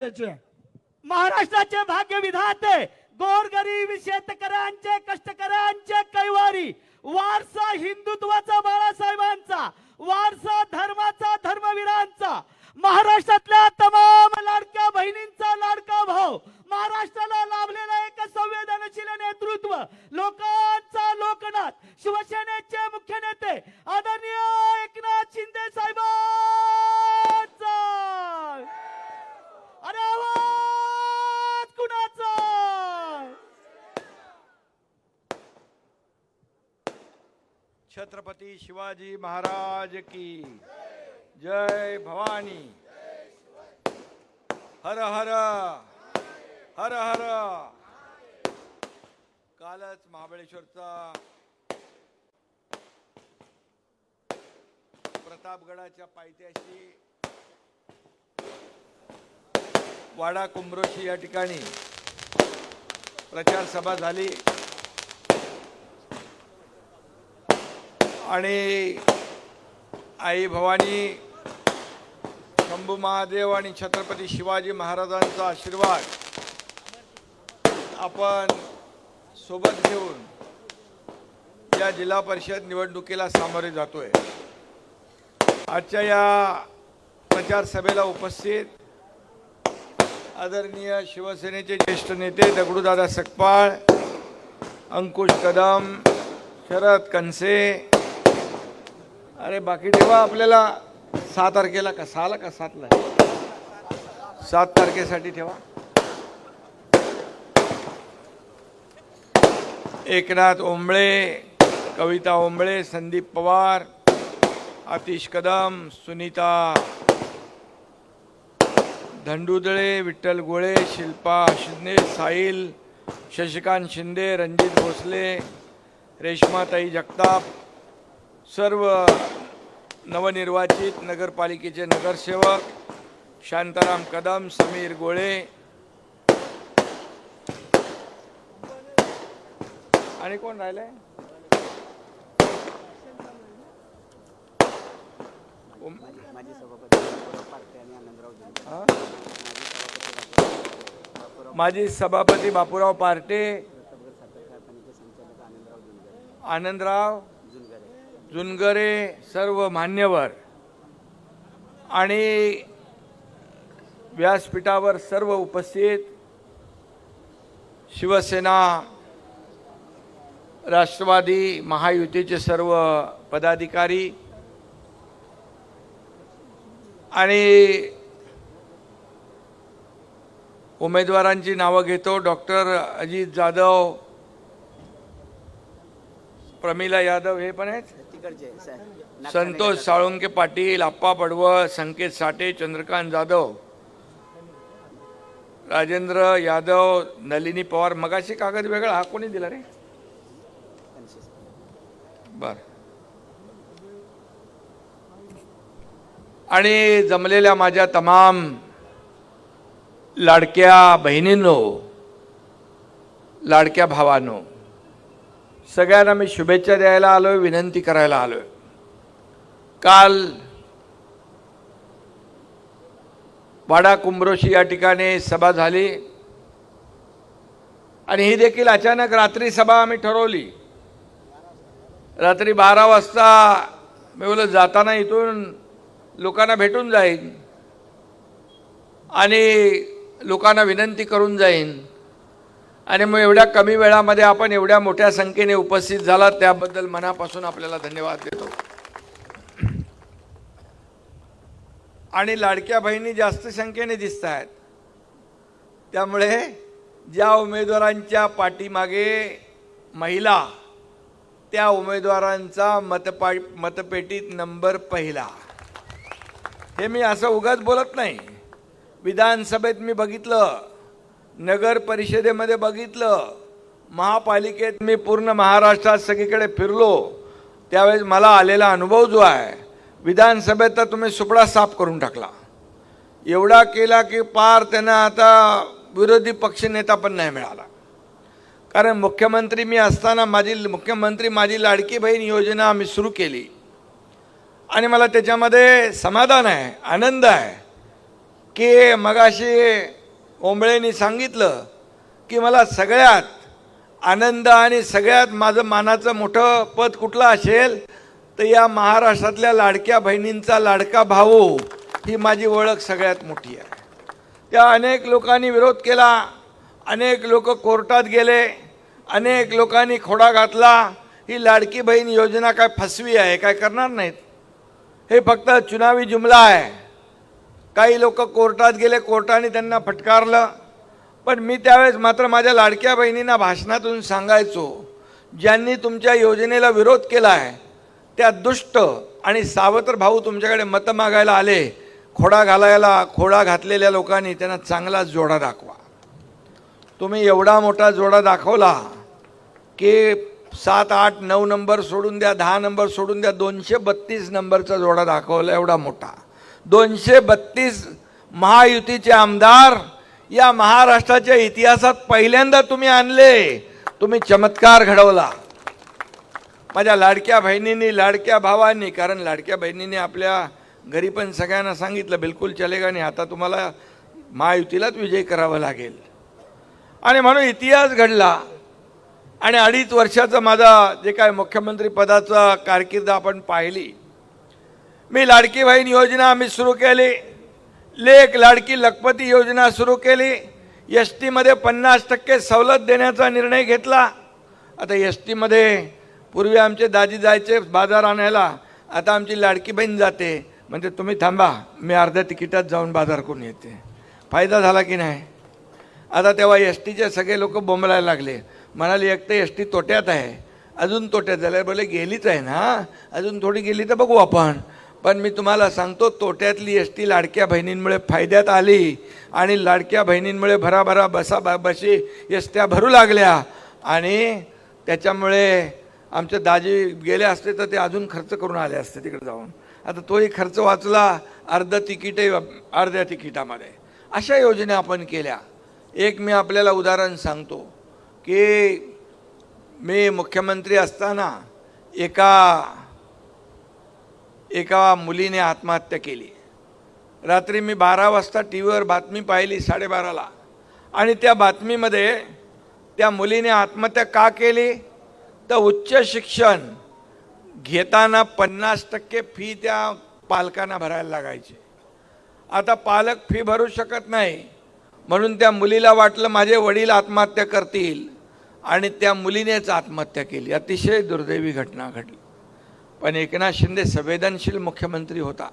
महाराष्ट्राचे भाग्य विधाते गोरगरीब शेतकऱ्यांचे कष्टकऱ्यांचे कैवारी वारसा हिंदुत्वाचा बाळासाहेबांचा वारसा धर्माचा धर्मवीरांचा महाराष्ट्रातल्या तमाम लाडक्या बहिणींचा लाडका भाऊ महाराष्ट्राला लाभलेला एक संवेदनशील नेतृत्व लोकांचा लोकनाथ शिवसेनेचे मुख्य नेते आदरणीय एकनाथ शिंदे साहेबांचा अरे आवाज कुणाचा छत्रपती शिवाजी महाराज की जय भवानी हर हर हर हर। कालच महाबळेश्वरचा प्रतापगडाच्या पायथ्याशी वाडा कुंभरोशी या ठिकाणी प्रचार सभा झाली आणि आई भवानी शंभू महादेव आणि छत्रपती शिवाजी महाराजांचा आशीर्वाद आपण सोबत घेऊन या जिल्हा परिषद निवडणुकीला सामोरे जातोय। आजच्या या प्रचार सभेला उपस्थित आदरणीय शिवसेनेचे ज्येष्ठ नेते दगडूदादा सकपाळ, अंकुश कदम, शरद कनसे, अरे बाकी ठेवा आपल्याला 6 तारखेला का 6ला का 7ला 7 तारखेसाठी ठेवा। एकनाथ ओंबळे, कविता ओंबळे, संदीप पवार, आतिश कदम, सुनीता धंडुदळे, विठ्ठल गोळे, शिल्पा शिंदे, साहिल, शशिकांत शिंदे, रणजित भोसले, रेश्माताई जगताप, सर्व नवनिर्वाचित नगरपालिकेचे नगरसेवक, शांताराम कदम, समीर गोळे आणि कोण राहिले माजी सभापती बापूराव पार्टे, आनंदराव जुनगरे, सर्व मान्यवर आणि व्यासपीठावर सर्व उपस्थित शिवसेना राष्ट्रवादी महायुतीचे सर्व पदाधिकारी आणि उमेदवारांची नावं घेतो। डॉक्टर अजित जाधव, प्रमिला यादव हे पण आहेत, संतोष साळुंके पाटील, आप्पा पडवळ, संकेत साठे, चंद्रकांत जाधव, राजेंद्र यादव, नलिनी पवार। मगाशी कागद वेगळा, हा कोणी दिला रे? बर। आणि जमलेल्या माझ्या तमाम लाडक्या बहिणींनो, लाडक्या भावांनो, सगळ्यांना मी शुभेच्छा द्यायला आलोय, विनंती करायला आलोय। काल वाडा कुंभरोशी या ठिकाणी सभा झाली आणि ही देखील अचानक रात्री सभा आम्ही ठरवली। रात्री 12 वाजता मी बोललो जाताना इथून लोकांना भेटून जाईन आणि लोकांना विनंती करून जाईन आणि मग एवढ्या कमी वेळामध्ये आपण एवढ्या मोठ्या संख्येने उपस्थित झालात त्याबद्दल मनापासून आपल्याला धन्यवाद देतो। आणि लाडक्या बहिणी जास्त संख्येने दिसत आहेत, त्यामुळे ज्या उमेदवारांच्या पाठीमागे महिला त्या उमेदवारांचा मतपेटीत नंबर पहिला। हे मी असं उगाच बोलत नाही, विधानसभेत मी बघितलं, नगर परिषदेमध्ये बघितलं, महापालिकेत मी पूर्ण महाराष्ट्रात सगळीकडे फिरलो, त्यावेळेस मला आलेला अनुभव जो आहे, विधानसभेत तर तुम्ही सुपडा साफ करून टाकला, एवढा केला की पार त्यांना आता विरोधी पक्षनेता पण नाही मिळाला। कारण मुख्यमंत्री मी असताना माझी लाडकी बहीण योजना आम्ही सुरू केली आणि मला त्याच्यामध्ये समाधान आहे, आनंद आहे। की मगाशी ओंबळेंनी सांगितलं की मला सगळ्यात आनंद आणि सगळ्यात माझं मानाचं मोठं पद कुठलं असेल तर या महाराष्ट्रातल्या लाडक्या बहिणींचा लाडका भाऊ ही माझी ओळख सगळ्यात मोठी आहे. त्या अनेक लोकांनी विरोध केला, अनेक लोक कोर्टात गेले, अनेक लोकांनी खोडा घातला. ही लाडकी बहीण योजना काय फसवी आहे, काय करणार नाहीत, हे फक्त चुनावी जुमला आहे. काही लोक कोर्टात गेले, कोर्टाने त्यांना फटकारलं. पण मी त्यावेळेस मात्र माझ्या लाडक्या बहिणींना भाषणातून सांगायचो, ज्यांनी तुमच्या योजनेला विरोध केला आहे त्या दुष्ट आणि सावत्र भाऊ तुमच्याकडे मतं मागायला आले, खोडा घातलेल्या लोकांनी त्यांना चांगला जोडा दाखवा. तुम्ही एवढा मोठा जोडा दाखवला की 7, 8, 9 नंबर सोडून द्या, 10 नंबर सोडून द्या, 232 नंबरचा जोडा दाखवला एवढा मोठा. 232 महायुतीचे आमदार या महाराष्ट्राच्या इतिहासात पहिल्यांदा तुम्ही आणले. तुम्ही चमत्कार घडवला. माझ्या लाडक्या बहिणींनी, लाडक्या भावांनी, कारण लाडक्या बहिणींनी आपल्या घरी पण सगळ्यांना सांगितलं बिलकुल चलेगा नाही, आता तुम्हाला महायुतीलाच विजय करावा लागेल. आणि म्हणून इतिहास घडला. आणि 2.5 वर्षाचा माझा जे काय मुख्यमंत्री पदाचा कारकीर्द आपण पाहिली. मी लाडकी बहीण योजना आम्ही सुरू केली, लेक लाडकी लखपती योजना सुरू केली, एस टीमध्ये 50% सवलत देण्याचा निर्णय घेतला. आता एस टीमध्ये पूर्वी आमचे दाजी जायचे बाजार आणायला, आता आमची लाडकी बहीण जाते, म्हणजे तुम्ही थांबा मी अर्ध्या तिकिटात जाऊन बाजार करून येते. फायदा झाला की नाही? आता तेव्हा एस टीचे सगळे लोक बोंबलायला लागले, म्हणाले एक तर एस टी तोट्यात आहे, अजून तोट्यात झालं. बोले गेलीच आहे ना, अजून थोडी गेली तर बघू आपण. पण मी तुम्हाला सांगतो, तोट्यातली एस टी लाडक्या बहिणींमुळे फायद्यात आली. आणि लाडक्या बहिणींमुळे भराभरा बशी एस त्या भरू लागल्या. आणि त्याच्यामुळे आमचे दाजी गेले असते तर ते अजून खर्च करून आले असते तिकडे जाऊन. आता तोही खर्च वाचला, अर्ध्या तिकिटामध्ये. अशा योजना आपण केल्या. एक मी आपल्याला उदाहरण सांगतो की मी मुख्यमंत्री असताना एका मुलीने आत्महत्या केली. रात्री मी 12 वाजता टी व्हीवर बातमी पाहिली, 12:30ला. आणि त्या बातमीमध्ये त्या मुलीने आत्महत्या का केली तर उच्च शिक्षण घेताना 50% फी त्या पालकांना भरायला लागायची. आता पालक फी भरू शकत नाही, म्हणून त्या मुलीला वाटलं माझे वडील आत्महत्या करतील आणि त्या मुलीनेच आत्महत्या केली. अतिशय दुर्दैवी घटना घडली. पण एकनाथ शिंदे संवेदनशील मुख्यमंत्री होता.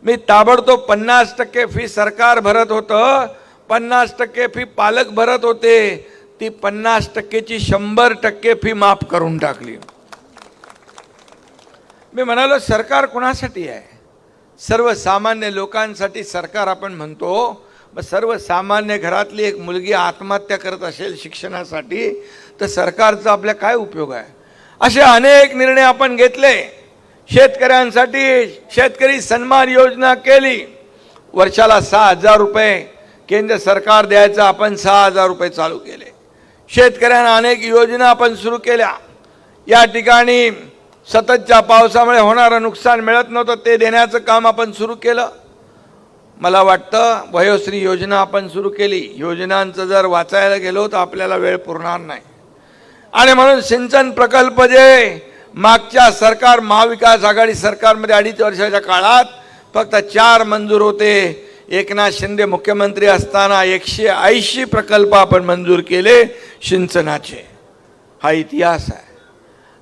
मी ताबडतोब 50% फी सरकार भरत होतं, 50% फी पालक भरत होते. ती 50%ची 100% फी माफ करून टाकली. मी म्हणालो सरकार कोणासाठी आहे? सर्वसामान्य लोकांसाठी सरकार आपण म्हणतो. मग सर्वसामान्य घरातली एक मुलगी आत्महत्या करत असेल शिक्षणासाठी तर सरकारचा आपल्या काय उपयोग आहे? असे अनेक निर्णय आपण घेतले. शेतकऱ्यांसाठी शेतकरी सन्मान योजना केली. वर्षाला 6,000 रुपये केंद्र सरकार द्यायचं, आपण 6,000 रुपये चालू केले. शेतकऱ्यांना अनेक योजना आपण सुरू केल्या. या ठिकाणी सततच्या पावसामुळे होणारं नुकसान मिळत नव्हतं, ते देण्याचं काम आपण सुरू केलं. मला वाटतं वयोश्री योजना आपण सुरू केली. योजनांचं जर वाचायला गेलो तर आपल्याला वेळ पुरणार नाही. आणि म्हणून सिंचन प्रकल्प जे मागच्या सरकार महाविकास आघाडी सरकारमध्ये 2.5 वर्षाच्या काळात फक्त 4 मंजूर होते, एकनाथ शिंदे मुख्यमंत्री असताना 180 प्रकल्प आपण मंजूर केले सिंचनाचे. हा इतिहास आहे.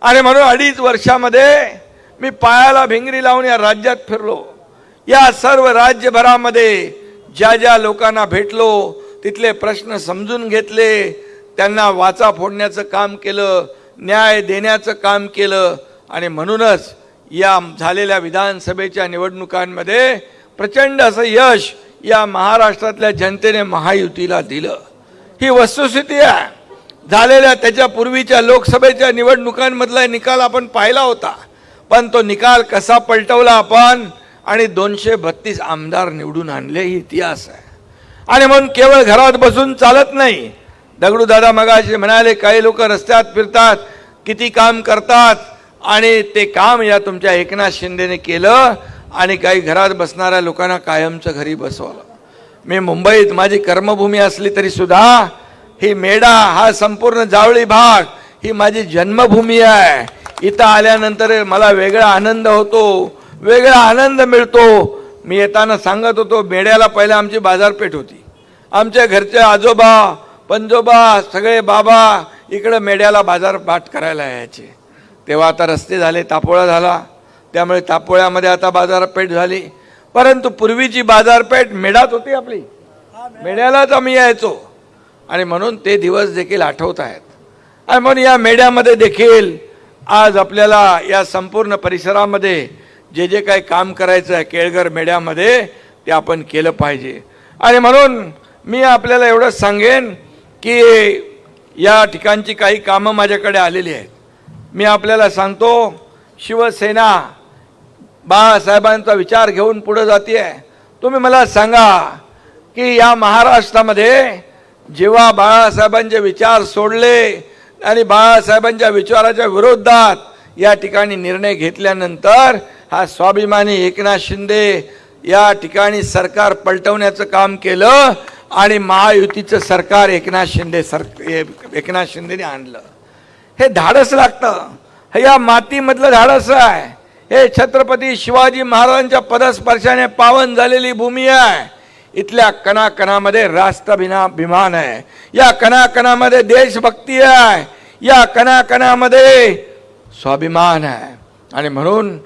आणि म्हणून 2.5 वर्षामध्ये मी पायाला भिंगरी लावून या राज्यात फिरलो. या सर्व राज्यभरामध्ये ज्या ज्या लोकांना भेटलो तिथले प्रश्न समजून घेतले, त्यांना वाचा फोडण्याचं काम केलं, न्याय देण्याचं काम केलं. आणि म्हणूनच या झालेल्या विधानसभेच्या निवडणुकांमध्ये प्रचंड असं यश या महाराष्ट्रातल्या जनतेने महायुतीला दिलं. ही वस्तुस्थिती आहे. झालेल्या त्याच्या पूर्वीच्या लोकसभेच्या निवडणुकांमधला निकाल आपण पाहिला होता, पण तो निकाल कसा पलटवला आपण आणि 232 आमदार निवडून आणले, ही इतिहास आहे. आणि म्हणून केवळ घरात बसून चालत नाही. दगडू दादा मगाशी म्हणाले काही लोक रस्त्यात फिरतात, किती काम करतात, आणि ते काम या तुमच्या एकनाथ शिंदेने केलं आणि काही घरात बसणाऱ्या लोकांना कायमचं घरी बसवलं. मी मुंबईत माझी कर्मभूमी असली तरी सुद्धा ही मेढा हा संपूर्ण जावळी भाग ही माझी जन्मभूमी आहे. इथं आल्यानंतर मला वेगळा आनंद होतो, वेगळा आनंद मिळतो. मी येताना सांगत होतो, मेढ्याला पहिला आमची बाजारपेठ होती. आमच्या घरचे आजोबा पंजोबा सगळे बाबा इकडं मेढ्याला बाजारपाठ करायला यायचे. तेव्हा आता रस्ते झाले, तापोळा झाला, त्यामुळे तापोळ्यामध्ये आता बाजारपेठ झाली. परंतु पूर्वीची बाजारपेठ मेढ्यात होती आपली, मेढ्यालाच आम्ही यायचो. आणि म्हणून ते दिवस देखील आठवत आहेत. आणि म्हणून या मेढ्यामध्ये देखील आज आपल्याला या संपूर्ण परिसरामध्ये जे जे काही काम करायचं आहे केळघर मेढ्यामध्ये ते आपण केलं पाहिजे. आणि म्हणून मी आपल्याला एवढंच सांगेन की या ठिकाणची काही कामं माझ्याकडे आलेली आहेत. मी आपल्याला सांगतो, शिवसेना बाळासाहेबांचा विचार घेऊन पुढे जाते आहे. तुम्ही मला सांगा की या महाराष्ट्रामध्ये जेव्हा बाळासाहेबांचे विचार सोडले आणि बाळासाहेबांच्या विचाराच्या विरोधात या ठिकाणी निर्णय घेतल्यानंतर हा स्वाभिमानी एकनाथ शिंदे या ठिकाणी सरकार पलटवण्याचं काम केलं आणि महायुतीचं सरकार एकनाथ शिंदेने आणलं. हे धाडस लागतं, हे या मातीमधलं धाडस आहे. हे छत्रपती शिवाजी महाराजांच्या पदस्पर्शाने पावन झालेली भूमी आहे. इथल्या कणाकणामध्ये राष्ट्राभिमान आहे, या कणाकणामध्ये देशभक्ती आहे, या कणाकणामध्ये स्वाभिमान आहे. आणि म्हणून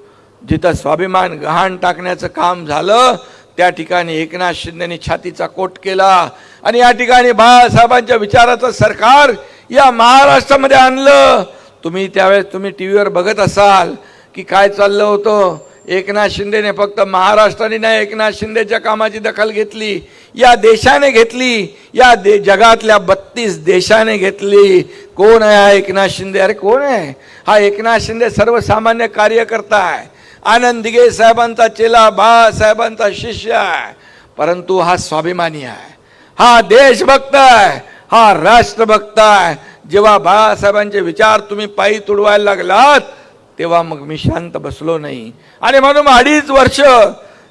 जिथं स्वाभिमान गहाण टाकण्याचं काम झालं त्या ठिकाणी एकनाथ शिंदेने छातीचा कोट केला आणि या ठिकाणी बाळासाहेबांच्या विचाराचं सरकार या महाराष्ट्रामध्ये आणलं. त्यावेळेस तुम्ही टीव्हीवर बघत असाल की काय चाललं होतं. एकनाथ शिंदेने फक्त महाराष्ट्राने नाही, एकनाथ शिंदेच्या कामाची दखल घेतली, या देशाने घेतली, या जगातल्या 32 देशाने घेतली. कोण आहे हा एकनाथ शिंदे? अरे कोण आहे हा एकनाथ शिंदे? सर्वसामान्य कार्यकर्ता आहे, आनंद दिघे साहेबांचा चेला, बाळासाहेबांचा शिष्य आहे. परंतु हा स्वाभिमानी आहे, हा देशभक्त आहे, हा राष्ट्रभक्त आहे. जेव्हा बाळासाहेबांचे विचार तुम्ही पायी तुडवायला लागलात तेव्हा मग मी शांत बसलो नाही. आणि म्हणून 2.5 वर्ष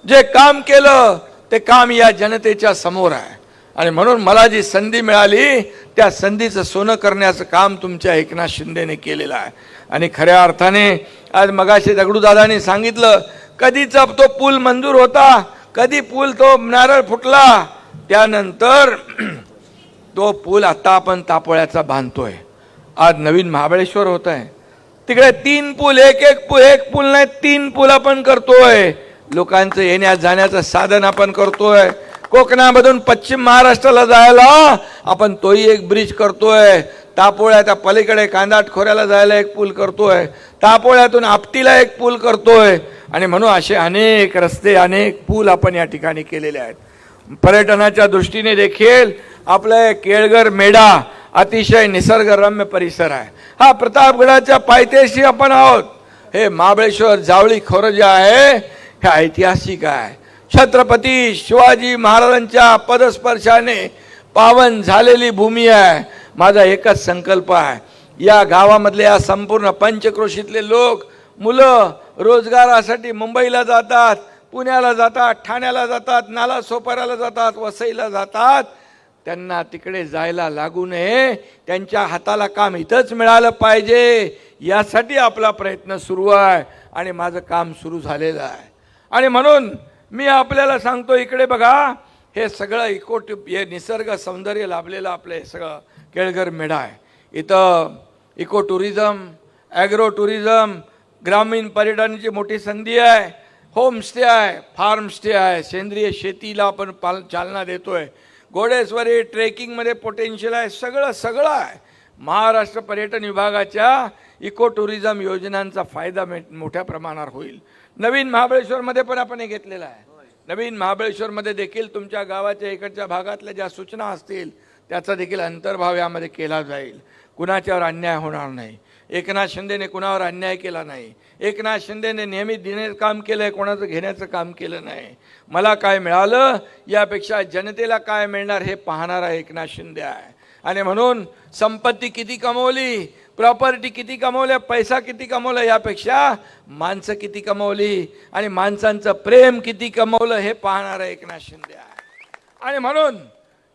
जे काम केलं ते काम या जनतेच्या समोर आहे. आणि म्हणून मला जी संधी मिळाली त्या संधीचं सोनं करण्याचं काम तुमच्या एकनाथ शिंदेने केलेलं आहे. आणि खऱ्या अर्थाने आज मगाशी दगडूदादांनी सांगितलं, कधीचा तो पूल मंजूर होता, कधी पूल तो नारळ फुटला, त्यानंतर तो पूल आता आपण तापोळ्याचा बांधतोय. आज नवीन महाबळेश्वर होत आहे, तिकडे 3 पूल, एक पूल नाही 3 पूल आपण करतोय. लोकांचं येण्या जाण्याचं साधन आपण करतोय. कोकणामधून पश्चिम महाराष्ट्राला जायला आपण तोही एक ब्रिज करतोय. तापोळ्याच्या पलीकडे कांदाट खोऱ्याला जायला एक पूल करतोय. तापोळ्यातून आपटीला एक पूल करतोय. आणि म्हणून असे अनेक रस्ते, अनेक पूल आपण या ठिकाणी केलेले आहेत. पर्यटनाच्या दृष्टीने देखील आपलं केळघर मेढा अतिशय निसर्गरम्य परिसर आहे. हा प्रतापगडाच्या पायथ्याशी आपण आहोत. हे महाबळेश्वर जावळी खोरं जे आहे हे ऐतिहासिक आहे. छत्रपती शिवाजी महाराजांच्या पदस्पर्शाने पावन झालेली भूमी आहे. माझा एकच संकल्प आहे, या गावामधले या संपूर्ण पंचक्रोशीतले लोक, मुलं रोजगारासाठी मुंबईला जातात, पुण्याला जातात, ठाण्याला जातात, नालासोपाऱ्याला जातात, वसईला जातात. त्यांना तिकडे जायला लागू नये, त्यांच्या हाताला काम इथंच मिळालं पाहिजे, यासाठी आपला प्रयत्न सुरू आहे आणि माझं काम सुरू झालेलं आहे. आणि म्हणून मी आपल्याला सांगतो, इकडे बघा, हे सगळं हे निसर्ग सौंदर्य लाभलेलं आपलं हे सगळं केळघर मेढा आहे. इथं इको टुरिझम, ॲग्रो टुरिझम, ग्रामीण पर्यटनाची मोठी संधी आहे. होमस्टे आहे, फार्म स्टे आहे, सेंद्रिय शेतीला आपण चालना देतोय. घोडेस्वारी, ट्रेकिंगमध्ये पोटेन्शियल आहे, सगळं आहे. महाराष्ट्र पर्यटन विभागाच्या इको टुरिझम योजनांचा फायदा मोठ्या प्रमाणावर होईल. नवीन महाबळेश्वरमध्ये पण आपण हे घेतलेलं आहे. नवीन महाबळेश्वरमध्ये देखील तुमच्या गावाच्या इकडच्या भागातल्या ज्या सूचना असतील त्याचा देखील अंतर्भाव यामध्ये केला जाईल. कुणाच्यावर अन्याय होणार नाही. एकनाथ शिंदेने कुणावर अन्याय केला नाही. एकनाथ शिंदेने नेहमी देण्याचं काम केलं आहे, कोणाचं घेण्याचं काम केलं नाही. मला काय मिळालं यापेक्षा जनतेला काय मिळणार हे पाहणारा एकनाथ शिंदे आहे. आणि म्हणून संपत्ती किती कमवली, प्रॉपर्टी किती कमवल्या, पैसा किती कमवला यापेक्षा माणसं किती कमवली आणि माणसांचं प्रेम किती कमवलं हे पाहणारा एकनाथ शिंदे आहे. आणि म्हणून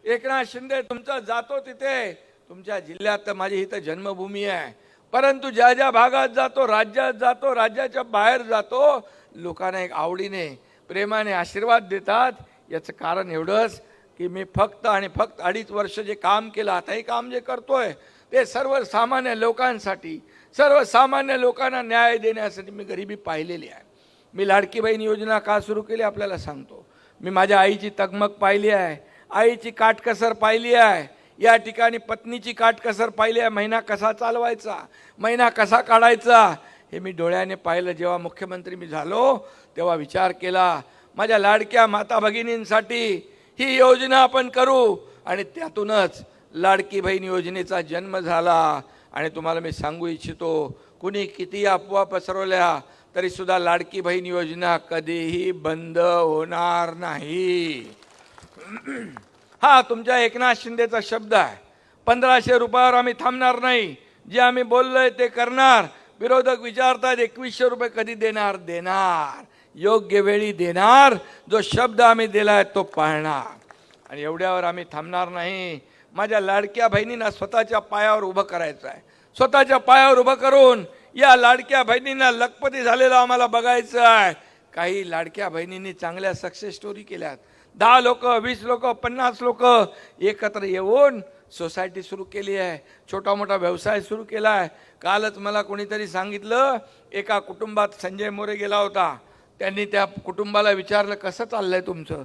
एकनाथ शिंदे तुमचा जातो तिथे, तुमच्या जिल्ह्यात तर माझी इथं जन्मभूमी आहे, परंतु ज्या ज्या भागात जातो, राज्यात जातो, राज्याच्या बाहेर जातो, लोकांना एक आवडीने प्रेमाने आशीर्वाद देतात. याचं कारण एवढंच की मी फक्त आणि फक्त 2.5 वर्ष जे काम केलं, आताही काम जे करतोय ते सर्वसामान्य लोकांसाठी, सर्वसामान्य लोकांना न्याय देण्यासाठी मी गरिबी पाहिलेली आहे. मी लाडकी बहीण योजना का सुरू केली आपल्याला सांगतो. मी माझ्या आईची तगमग पाहिली आहे, आईची काटकसर पाहिली आहे, या ठिकाणी पत्नीची काटकसर पाहिली आहे. महिना कसा चालवायचा, महिना कसा काढायचा हे मी डोळ्याने पाहिलं. जेव्हा मुख्यमंत्री मी झालो तेव्हा विचार केला माझ्या लाडक्या माता भगिनींसाठी ही योजना आपण करू, आणि त्यातूनच लाडकी बहीण योजनेचा जन्म झाला. आणि तुम्हाला मी सांगू इच्छितो, कुणी किती अफवा पसरवल्या तरी सुद्धा लाडकी बहीण योजना कधीही बंद होणार नाही. हा तुमच्या एकनाथ शिंदेचा शब्द आहे. 1500 रुपयावर आम्ही थांबणार नाही, जे आम्ही बोललोय ते करणार. विरोधक विचारतात 2100 रुपये कधी देणार, देणार योग्य वेळी देणार. जो शब्द आम्ही दिलाय तो पाळणार. आणि एवढ्यावर आम्ही थांबणार नाही. माझ्या लाडक्या बहिणींना स्वतःच्या पायावर उभं करायचं आहे. स्वतःच्या पायावर उभं करून या लाडक्या बहिणींना लखपती झालेलं आम्हाला बघायचं आहे. काही लाडक्या बहिणींनी चांगल्या सक्सेस स्टोरी केल्यात. 10 लोक, 20 लोक, 50 लोक एकत्र येऊन सोसायटी सुरू केली आहे, छोटा मोठा व्यवसाय सुरू केला आहे. कालच मला कोणीतरी सांगितलं, एका कुटुंबात संजय मोरे गेला होता. त्यांनी त्या कुटुंबाला विचारलं कसं चाललंय तुमचं.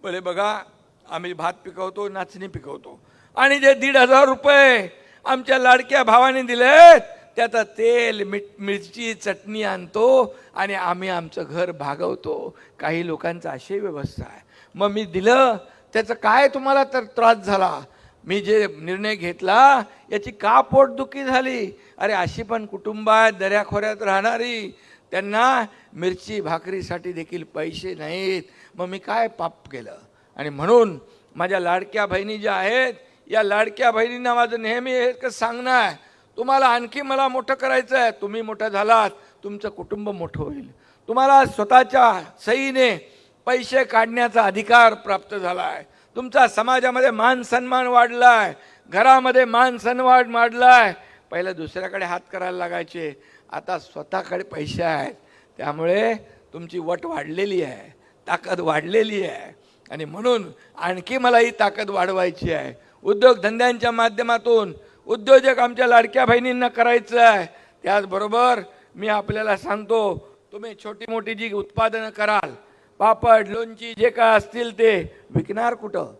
बोले बघा आम्ही भात पिकवतो, नाचणी पिकवतो, आणि जे 1,500 रुपये आमच्या लाडक्या भावाने दिलेत त्याचं तेल, मिरची, चटणी आणतो आणि आम्ही आमचं घर भागवतो. काही लोकांचा अशी व्यवस्था आहे. मग मी दिलं, त्याचं काय तुम्हाला तर त्रास झाला, मी जे निर्णय घेतला याची का पोटदुखी झाली. अरे अशी पण कुटुंब आहेत दऱ्याखोऱ्यात राहणारी, त्यांना मिरची भाकरीसाठी देखील पैसे नाहीत. मग मी काय पाप केलं. आणि म्हणून माझ्या लाडक्या बहिणी ज्या आहेत, या लाडक्या बहिणींना माझं नेहमी एकच सांगणं आहे, तुम्हाला आणखी मला मोठं करायचं आहे. तुम्ही मोठं झालात, तुमचं कुटुंब मोठं होईल. तुम्हाला स्वतःच्या सहीने पैसे काढण्याचा अधिकार प्राप्त झाला आहे. तुमचा समाजामध्ये मान सन्मान वाढला आहे, घरामध्ये मान सन्मान वाढला आहे. पहिलं दुसऱ्याकडे हात करायला लागायचे, आता स्वतःकडे पैसे आहेत. त्यामुळे तुमची वट वाढलेली आहे, ताकद वाढलेली आहे. आणि म्हणून आणखी मला ही ताकद वाढवायची आहे. उद्योगधंद्यांच्या माध्यमातून उद्योजक आमच्या लाडक्या बहिणींना करायचं आहे. त्याचबरोबर मी आपल्याला सांगतो, तुम्ही छोटी मोठी जी उत्पादनं कराल, पापड, लोणची जे काय असतील ते विकणार कुठं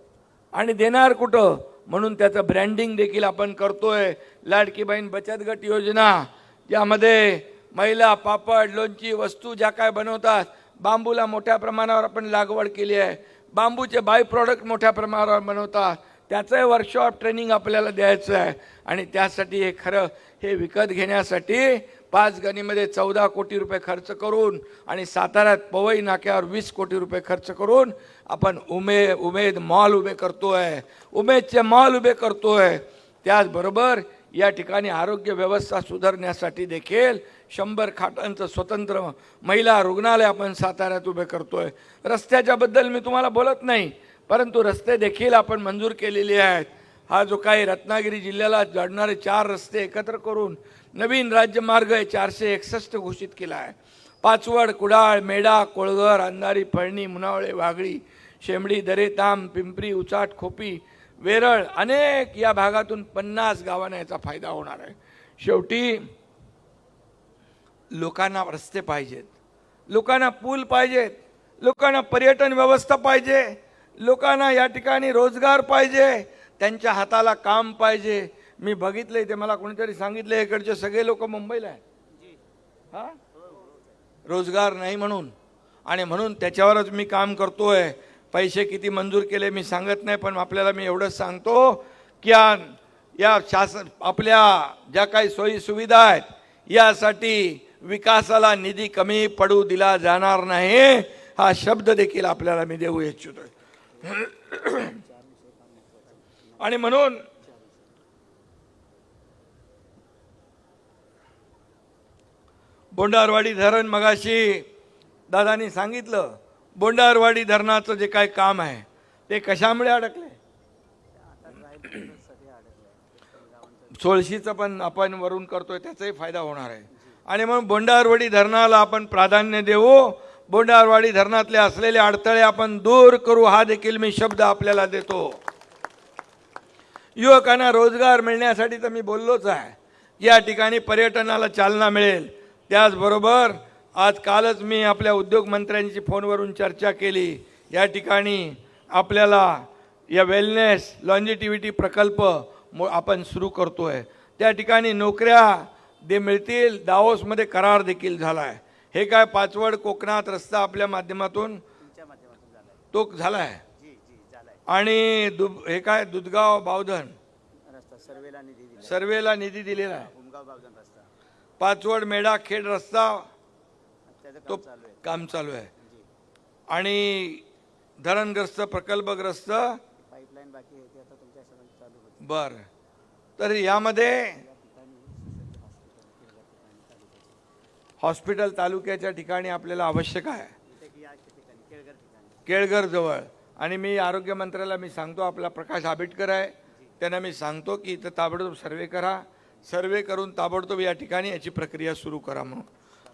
आणि देणार कुठं, म्हणून त्याचं ब्रँडिंग देखील आपण करतोय. लाडकी बहीण बचत गट योजना, ज्यामध्ये महिला पापड, लोणची वस्तू ज्या काय बनवतात, बांबूला मोठ्या प्रमाणावर आपण लागवड केली आहे, बांबूचे बाय प्रॉडक्ट मोठ्या प्रमाणावर बनवतात, त्याचं वर्कशॉप ट्रेनिंग आपल्याला द्यायचं आहे. आणि त्यासाठी हे खरं हे विकत घेण्यासाठी 5 गणीमध्ये 14 कोटी रुपये खर्च करून आणि साताऱ्यात पवई नाक्यावर 20 कोटी रुपये खर्च करून आपण उमेद मॉल उभे करतोय, उमेदचे मॉल उभे करतोय. त्याचबरोबर या ठिकाणी आरोग्य व्यवस्था सुधारण्यासाठी देखील 100 खाटांचं स्वतंत्र महिला रुग्णालय आपण साताऱ्यात उभे करतोय. रस्त्याच्याबद्दल मी तुम्हाला बोलत नाही, परंतु रस्ते देखील आपण मंजूर केलेले आहेत. हा जो काही रत्नागिरी जिल्ह्याला जोडणारे 4 रस्ते एकत्र करून नवीन राज्यमार्ग 461 घोषित केला आहे. पाचवड, कुडाळ, मेढा, कोळघर, अंधारी, फळणी, मुनावळे, वाघळी, शेंबडी, दरेताम, पिंपरी, उचाट, खोपी, वेरळ, अनेक या भागातून 50 गावांना याचा फायदा होणार आहे. शेवटी लोकांना रस्ते पाहिजेत, लोकांना पूल पाहिजेत, लोकांना पर्यटन व्यवस्था पाहिजे, लोकांना या ठिकाणी रोजगार पाहिजे, त्यांच्या हाताला काम पाहिजे. मी बघितलंय ते, मला कोणीतरी सांगितलं इकडचे सगळे लोक मुंबईला आहेत, हा रोजगार नाही म्हणून. आणि म्हणून त्याच्यावरच मी काम करतोय. पैसे किती मंजूर केले मी सांगत नाही, पण आपल्याला मी एवढंच सांगतो की या शासन आपल्या ज्या काही सोयी सुविधा आहेत यासाठी विकासाला निधी कमी पडू दिला जाणार नाही, हा शब्द देखील आपल्याला मी देऊ इच्छितोय. आणि म्हणून बोंडारवाडी धरण, मगाशी दादानी सांगितलं, बोंडारवाडी धरणाचं जे काही काम आहे, ते कशामुळे अडकले? सोळशीचं पण आपण वरून करतोय, त्याचाही फायदा होणार आहे. आणि म्हणून बोंडारवाडी धरणाला आपण प्राधान्य देऊ. बोंडारवाडी धरणातले असलेले अडथळे आपण दूर करू, हा देखील मी शब्द आपल्याला देतो. युवकांना रोजगार मिळण्यासाठी तर मी बोललोच आहे. या ठिकाणी पर्यटनाला चालना मिळेल. त्याचबरोबर आज कालच मी आपल्या उद्योग मंत्र्यांची फोनवरून चर्चा केली. या ठिकाणी आपल्याला या वेलनेस लॉन्जिटिव्हिटी प्रकल्प आपण सुरू करतोय. त्या ठिकाणी नोकऱ्या मिळतील. दावोसमध्ये करार देखील झाला आहे. हे काय पाचवड कोकणात रस्ता आपल्या माध्यमातून तो झाला आहे. आणि हे काय दुधगाव बावधन सर्वेला निधी दिलेला आहे. पाचवड मेढा खेड रस्ता तो काम चालू आहे. आणि धरणग्रस्त प्रकल्पग्रस्त बर. तर यामध्ये हॉस्पिटल तालुक्याच्या ठिकाणी आपल्याला आवश्यक आहे, केळघर जवळ. आणि मी आरोग्य मंत्र्याला मी सांगतो, आपला प्रकाश आंबेडकर आहे, त्यांना मी सांगतो की इथं ताबडतोब सर्वे करा. सर्वे करून ताबडतोब या ठिकाणी याची प्रक्रिया सुरू करा म्हणून.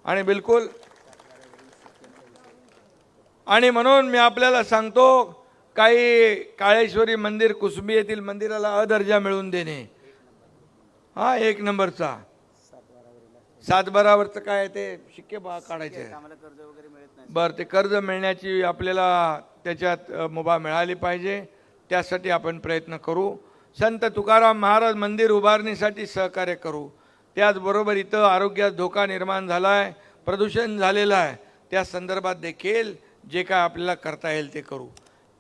आणि बिलकुल आणि म्हणून मी आपल्याला सांगतो, काही काळेश्वरी मंदिर कुसुंबी येथील मंदिराला अदर्जा मिळवून देणे, हा 1 नंबरचा. 7/12वरचं काय ते शिक्के काढायचे. बरं, ते कर्ज मिळण्याची आपल्याला त्याच्यात मुभा मिळाली पाहिजे. त्यासाठी आपण प्रयत्न करू. संत तुकाराम महाराज मंदिर उभारणीसाठी सहकार्य करू. त्याचबरोबर इथं आरोग्यात धोका निर्माण झाला आहे, प्रदूषण झालेलं आहे, त्या संदर्भात देखील जे काय आपल्याला करता येईल ते करू.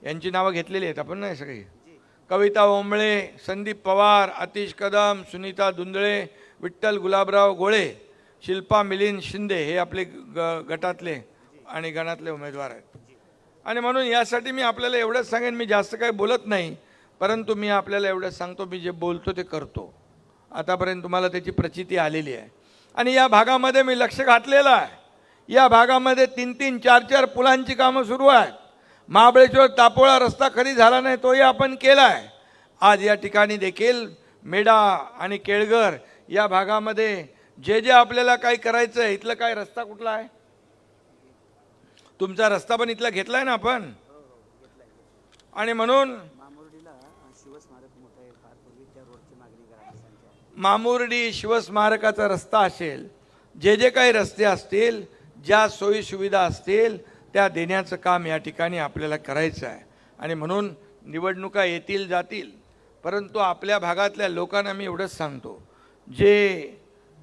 यांची नावं घेतलेली आहेत आपण नाही सगळी. कविता ओंबळे, संदीप पवार, आतिश कदम, सुनीता धुंदळे, विठ्ठल गुलाबराव गोळे, शिल्पा मिलिंद शिंदे हे आपले गटातले आणि गणातले उमेदवार आहेत. आणि म्हणून यासाठी मी आपल्याला एवढंच सांगेन, मी जास्त काही बोलत नाही, परंतु मी आपल्याला एवढंच सांगतो, मी जे बोलतो ते करतो. आतापर्यंत तुम्हाला त्याची प्रचिती आलेली आहे. आणि या भागामध्ये मी लक्ष घातलेलं आहे. या भागामध्ये 3-3, 4-4 पुलांची कामं सुरू आहेत. महाबळेश्वर तापोळा रस्ता कधी झाला नाही, तोही आपण केला आहे. आज या ठिकाणी देखील मेढा आणि केळघर या भागामध्ये जे आपल्याला काही करायचं आहे. इथलं काय रस्ता कुठला आहे? तुमचा रस्ता पण इथला घेतलाय ना आपण. आणि म्हणून मामुर्डी शिवस्मारकाचा रस्ता असेल, जे काही रस्ते असतील, ज्या सोयी सुविधा असतील त्या देण्याचं काम या ठिकाणी आपल्याला करायचं आहे. आणि म्हणून निवडणुका येतील जातील, परंतु आपल्या भागातल्या लोकांना मी एवढंच सांगतो, जे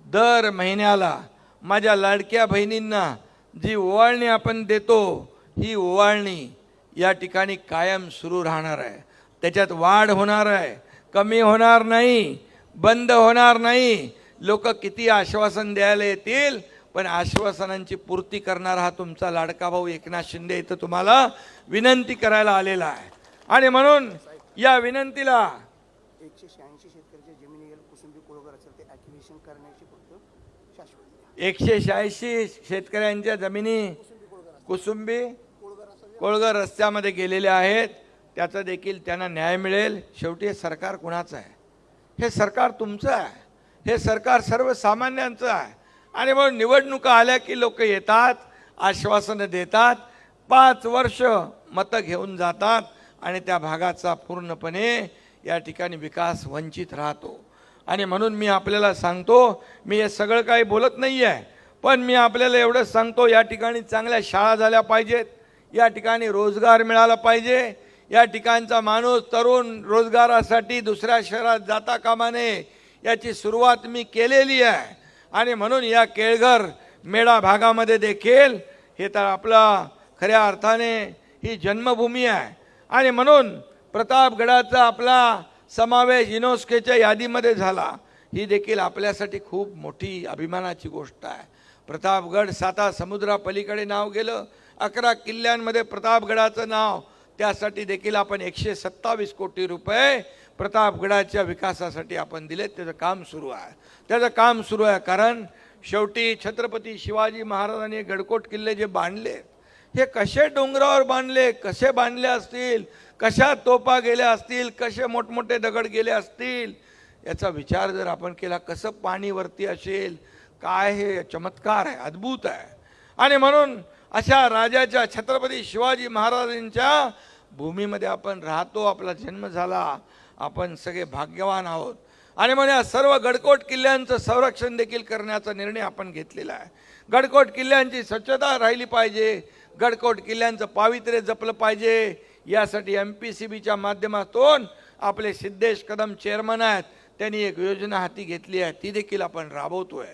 दर महिन्याला माझ्या लाडक्या बहिणींना जी ओवाळणी आपण देतो, ही ओवाळणी या ठिकाणी कायम सुरू राहणार आहे. त्याच्यात वाढ होणार आहे, कमी होणार नाही, बंद होणार नाही. लोक किती आश्वासन द्यायला येतील, पण आश्वासनांची पूर्ती करणारा हा तुमचा लाडका भाऊ एकनाथ शिंदे इथं तुम्हाला विनंती करायला आलेला आहे. आणि म्हणून या विनंतीला 186 शेतकऱ्याच्या जमिनीवर कुसुंबी कोळगर असेल ते ॲक्टिव्हेशन करण्याची फक्त शाश्वती. 186 शेतकऱ्यांच्या जमिनी कुसुंबी कोळगर रस्त्यामध्ये गेलेल्या आहेत. त्याचा देखील त्यांना न्याय मिळेल. शेवटी हे सरकार कुणाचं आहे? हे सरकार तुमचं आहे. हे सरकार सर्वसामान्यांचं आहे. आणि म्हणून निवडणुका आल्या की लोक येतात, आश्वासनं देतात, 5 वर्ष मतं घेऊन जातात आणि त्या भागाचा पूर्णपणे या ठिकाणी विकास वंचित राहतो. आणि म्हणून मी आपल्याला सांगतो, मी हे सगळं काही बोलत नाही आहे, पण मी आपल्याला एवढंच सांगतो, या ठिकाणी चांगल्या शाळा झाल्या पाहिजेत, या ठिकाणी रोजगार मिळाला पाहिजे, या ठिकाणचा माणूस तरुण रोजगारासाठी दुसऱ्या शहरात जाता कामा नये, याची सुरुवात मी केलेली आहे. आणि म्हणून या केळघर मेढा भागामध्ये देखील हे तर आपला खऱ्या अर्थाने ही जन्मभूमी आहे. आणि म्हणून प्रतापगडाचा आपला समावेश युनेस्कोच्या यादीमध्ये झाला, ही देखील आपल्यासाठी खूप मोठी अभिमानाची गोष्ट आहे. प्रतापगड 7 समुद्रापलीकडे नाव गेलं. 11 किल्ल्यांमध्ये प्रतापगडाचं नाव, त्यासाठी देखील आपण 127 कोटी रुपये प्रतापगडाच्या विकासासाठी आपण दिले. त्याचं काम सुरू आहे. कारण शेवटी छत्रपती शिवाजी महाराजांनी गडकोट किल्ले जे बांधले, हे कसे डोंगरावर बांधले, कसे बांधले असतील, कशा तोपा गेल्या असतील, कसे मोठमोठे दगड गेले असतील, याचा विचार जर आपण केला, कसं पाणी वरती असेल, काय हे चमत्कार आहे, अद्भुत आहे. आणि म्हणून अशा राजाच्या छत्रपती शिवाजी महाराजांच्या भूमीमध्ये आपण राहतो, आपला जन्म झाला, आपण सगळे भाग्यवान आहोत. आणि म्हणून या सर्व गडकोट किल्ल्यांचं संरक्षण देखील करण्याचा निर्णय आपण घेतलेला आहे. गडकोट किल्ल्यांची स्वच्छता राहिली पाहिजे, गडकोट किल्ल्यांचं पावित्र्य जपलं पाहिजे. यासाठी MPCBच्या माध्यमातून आपले सिद्धेश कदम चेअरमन आहेत, त्यांनी एक योजना हाती घेतली आहे, ती देखील आपण राबवतोय.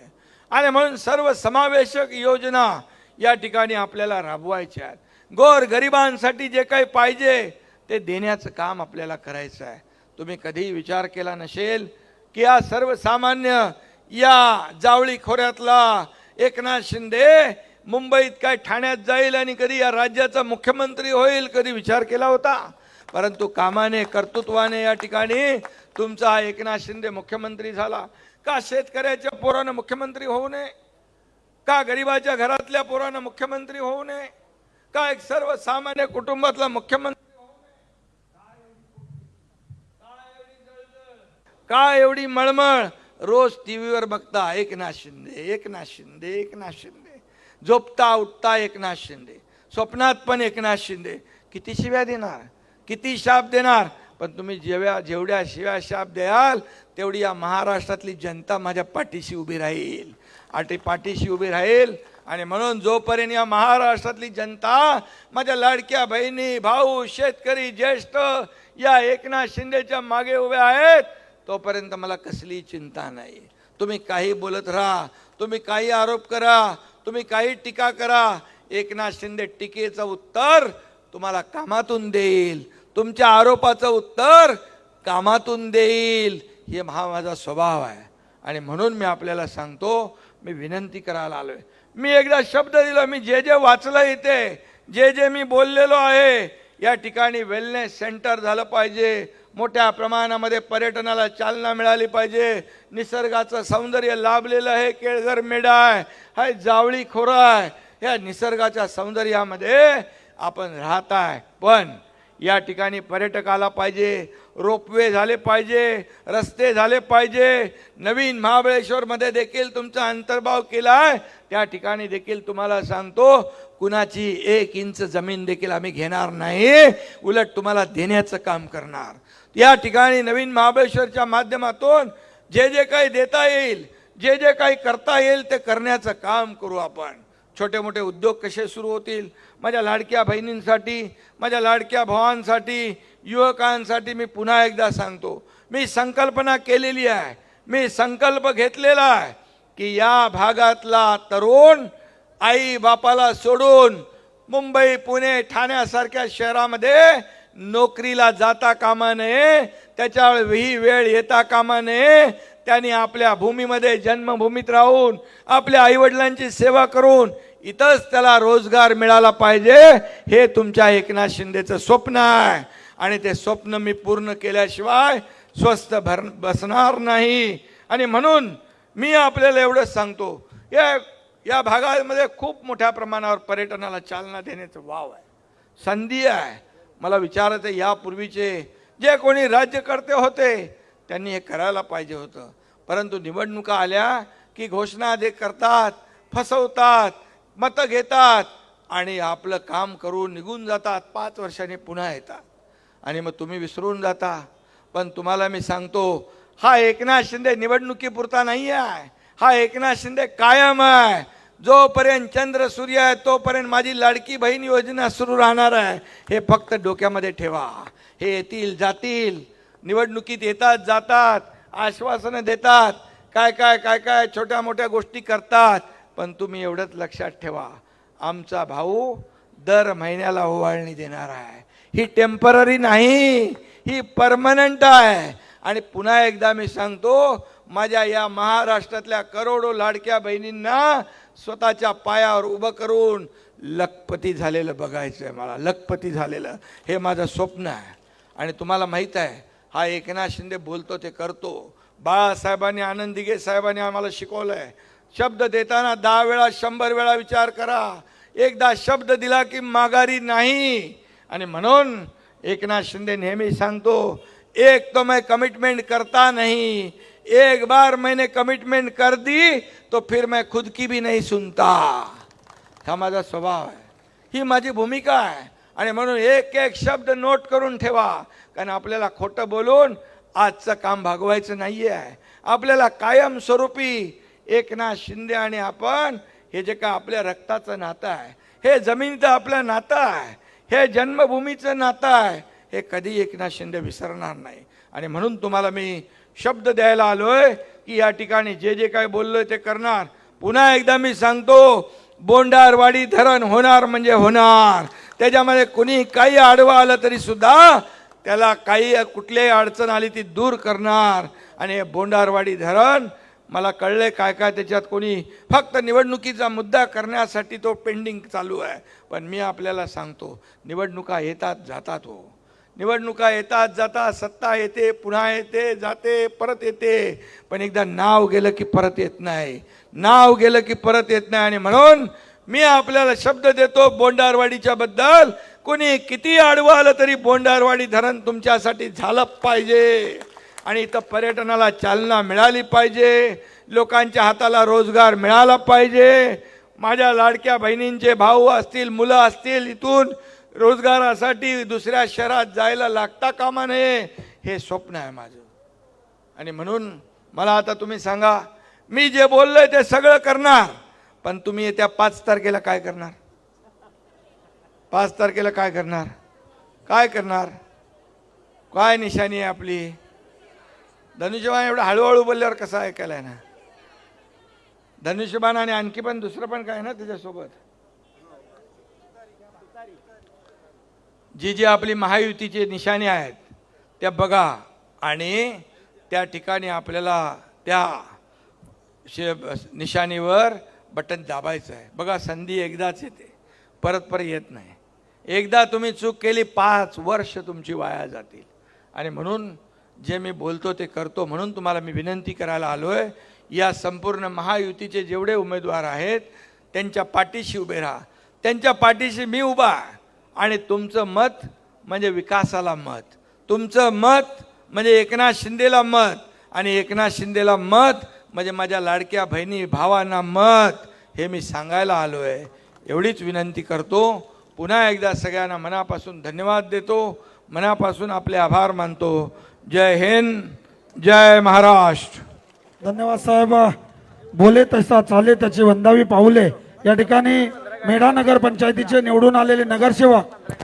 आणि म्हणून सर्व समावेशक योजना या ठिकाणी आपल्याला राबवायच्या आहेत. गोर गरिबांसाठी जे काही पाहिजे ते देण्याचं काम आपल्याला करायचं आहे. तुम्ही कधीही विचार केला नसेल की या सर्वसामान्य या जावळी खोऱ्यातला एकनाथ शिंदे मुंबईत काय ठाण्यात जाईल आणि कधी या राज्याचा मुख्यमंत्री होईल, कधी विचार केला होता? परंतु कामाने, कर्तृत्वाने या ठिकाणी तुमचा हा एकनाथ शिंदे मुख्यमंत्री झाला. का शेतकऱ्याच्या पोरानं मुख्यमंत्री होऊ नये? का गरिबाच्या घरातल्या पोरानं मुख्यमंत्री होऊ नये? का एक सर्वसामान्य कुटुंबातला मुख्यमंत्री होऊ नये? का एवढी मळमळ? रोज टीव्हीवर बघता एकनाथ शिंदे, एकनाथ शिंदे, एकनाथ शिंदे, झोपता उठता एकनाथ शिंदे, स्वप्नात पण एकनाथ शिंदे. किती शिव्या देणार, किती शाप देणार? पण तुम्ही जेवढ्या शिव्या शाप द्याल तेवढी या महाराष्ट्रातली जनता माझ्या पाठीशी उभी राहील, पाठीशी उभी राहील. आणि म्हणून जोपर्यंत या महाराष्ट्रातली जनता माझ्या लाडक्या बहिणी, भाऊ, शेतकरी, ज्येष्ठ या एकनाथ शिंदेच्या मागे उभे आहेत, तोपर्यंत मला कसली चिंता नाही. तुम्ही काही बोलत राहा, तुम्ही काही आरोप करा, तुम्ही काही टीका करा, एकनाथ शिंदे टीकेचं उत्तर तुम्हाला कामातून देईल, तुमच्या आरोपाचं उत्तर कामातून देईल. हे माझा स्वभाव आहे. आणि म्हणून मी आपल्याला सांगतो, मी विनंती करायला आलोय. मी एकदा शब्द दिला, मी जे जे वाचलं इथे, जे जे मी बोललेलो आहे, या ठिकाणी वेलनेस सेंटर झालं पाहिजे, मोठ्या प्रमाणामध्ये पर्यटनाला चालना मिळाली पाहिजे, निसर्गाचं सौंदर्य लाभलेलं आहे, केळझर मेढा आहे, हा जावळी खोरा आहे, या निसर्गाच्या सौंदर्यामध्ये आपण राहत आहे. पण या ठिकाणी पर्यटक आला पाहिजे, रोपवे झाले पाहिजे, रस्ते झाले पाहिजे. नवीन महाबळेश्वरमध्ये देखील तुमचा अंतर्भाव केला आहे, त्या ठिकाणी देखील तुम्हाला सांगतो, कुणाची 1 इंच जमीन देखील आम्ही घेणार नाही, उलट तुम्हाला देण्याचं काम करणार. या ठिकाणी नवीन महाबळेश्वरच्या माध्यमातून जे जे काही देता येईल, जे जे काही करता येईल ते करण्याचं काम करू आपण. छोटे मोठे उद्योग कसे सुरू होतील, माझ्या लाडक्या बहिणींसाठी, माझ्या लाडक्या भावांसाठी, युवकांसाठी मी पुन्हा एकदा सांगतो, मी संकल्पना केलेली आहे, मी संकल्प घेतलेला आहे की या भागातला तरुण आई बापाला सोडून मुंबई, पुणे, ठाण्यासारख्या शहरामध्ये नोकरीला जाता कामा नये, त्याच्यावर ही वेळ येता कामा नये. त्यांनी आपल्या भूमीमध्ये, जन्मभूमीत राहून आपल्या आईवडिलांची सेवा करून इथंच त्याला रोजगार मिळाला पाहिजे. हे तुमच्या एकनाथ शिंदेचं स्वप्न आहे आणि ते स्वप्न मी पूर्ण केल्याशिवाय स्वस्थ बसणार नाही. आणि म्हणून मी आपल्याला एवढंच सांगतो, या भागामध्ये खूप मोठ्या प्रमाणावर पर्यटनाला चालना देण्याचं वाव आहे, संधी आहे. मला विचारायचं, यापूर्वीचे जे कोणी राज्यकर्ते होते त्यांनी हे करायला पाहिजे होतं, परंतु निवडणुका आल्या की घोषणा करतात, फसवतात, मतं घेतात आणि आपलं काम करून निघून जातात. 5 वर्षांनी पुन्हा येतात आणि मग तुम्ही विसरून जाता. पण तुम्हाला मी सांगतो, हा एकनाथ शिंदे निवडणुकीपुरता नाही आहे, हा एकनाथ शिंदे कायम आहे. जोपर्यंत चंद्र सूर्य आहे तोपर्यंत माझी लाडकी बहीण योजना सुरू राहणार आहे. हे फक्त डोक्यामध्ये ठेवा. हे येतील जातील, निवडणुकीत येतात जातात, आश्वासनं देतात, काय काय काय काय छोट्या मोठ्या गोष्टी करतात. पण तुम्ही एवढंच लक्षात ठेवा, आमचा भाऊ दर महिन्याला ओवाळणी देणार आहे. ही टेम्पररी नाही, ही परमनंट आहे. आणि पुन्हा एकदा मी सांगतो, माझ्या या महाराष्ट्रातल्या करोडो लाडक्या बहिणींना स्वतःच्या पायावर उभं करून लखपती झालेलं बघायचं आहे मला, लखपती झालेलं. हे माझं स्वप्न आहे. आणि तुम्हाला माहीत आहे, हा एकनाथ शिंदे बोलतो ते करतो. बाळासाहेबांनी, आनंद दिघे साहेबांनी आम्हाला शिकवलं आहे, शब्द देताना 10 वेळा 100 वेळा विचार करा. एकदा शब्द दिला की माघारी नाही. आणि म्हणून एकनाथ शिंदे नेहमी सांगतो, एक तो मैं कमिटमेंट करता नहीं, एक बार मैंने कमिटमेंट कर दी तो फिर मैं खुद की भी नहीं सुनता. हा माझा स्वभाव आहे, ही माझी भूमिका आहे. आणि म्हणून एक एक शब्द नोट करून ठेवा, कारण आपल्याला खोटं बोलून आजचं काम भागवायचं नाही आहे. आपल्याला कायमस्वरूपी एकनाथ शिंदे आणि आपण हे जे का आपल्या रक्ताचं नातं आहे, हे जमिनीचं आपलं नातं आहे, हे जन्मभूमीचं नातं आहे, हे कधी एकनाथ शिंदे विसरणार नाही. आणि म्हणून तुम्हाला मी शब्द द्यायला आलोय की या ठिकाणी जे जे काय बोललोय ते करणार. पुन्हा एकदा मी सांगतो, बोंडारवाडी धरण होणार म्हणजे होणार. त्याच्यामध्ये कुणी काही आडवं आलं तरी सुद्धा त्याला काही कुठलीही अडचण आली ती दूर करणार. आणि हे बोंडारवाडी धरण मला कळले काय काय त्याच्यात कोणी फक्त निवडणुकीचा मुद्दा करण्यासाठी तो पेंडिंग चालू आहे. पण मी आपल्याला सांगतो, निवडणुका येतात जातात हो, निवडणुका येतात जातात, सत्ता येते पुन्हा येते जाते परत येते, पण एकदा नाव गेलं की परत येत नाही, नाव गेलं की परत येत नाही. आणि म्हणून मी आपल्याला शब्द देतो, बोंडारवाडीच्या बद्दल कोणी किती आडवं आलं तरी बोंडारवाडी धरण तुमच्यासाठी झालं पाहिजे. आणि इथं पर्यटनाला चालना मिळाली पाहिजे, लोकांच्या हाताला रोजगार मिळाला पाहिजे. माझ्या लाडक्या बहिणींचे भाऊ असतील, मुलं असतील, इथून रोजगारासाठी दुसऱ्या शहरात जायला लागता कामा नये, हे स्वप्न आहे माझं. आणि म्हणून मला आता तुम्ही सांगा, मी जे बोललोय ते सगळं करणार, पण तुम्ही येत्या 5 तारखेला काय करणार? 5 तारखेला काय करणार? काय करणार? काय निशाणी आहे आपली? धनुष्यबाण एवढं हळूहळू बोलल्यावर कसं ऐकायला आहे ना? धनुष्यबाण आणि आणखी पण दुसरं पण काय ना त्याच्यासोबत, जी जी आपली महायुतीची निशाणी आहेत त्या बघा. आणि त्या ठिकाणी आपल्याला त्या निशाणीवर बटन दाबायचं आहे. बघा, संधी एकदाच येते, परत परत येत नाही. एकदा तुम्ही चूक केली 5 वर्ष तुमची वाया जातील. आणि म्हणून जे मी बोलतो ते करतो. म्हणून तुम्हाला मी विनंती करायला आलोय, या संपूर्ण महायुतीचे जेवढे उमेदवार आहेत त्यांच्या पाठीशी उभे राहा. त्यांच्या पाठीशी मी उभा आहे. आणि तुमचं मत म्हणजे विकासाला मत, तुमचं मत म्हणजे एकनाथ शिंदेला मत, आणि एकनाथ शिंदेला मत म्हणजे माझ्या लाडक्या बहिणी भावांना मत, हे मी सांगायला आलो आहे. एवढीच विनंती करतो. पुन्हा एकदा सगळ्यांना मनापासून धन्यवाद देतो, मनापासून आपले आभार मानतो. जय हिंद, जय महाराष्ट्र. धन्यवाद साहेब. बोले तसा चाले त्याची वंदावी पाऊले. या ठिकाणी मेढा नगर पंचायतीचे निवडून आलेले नगरसेवक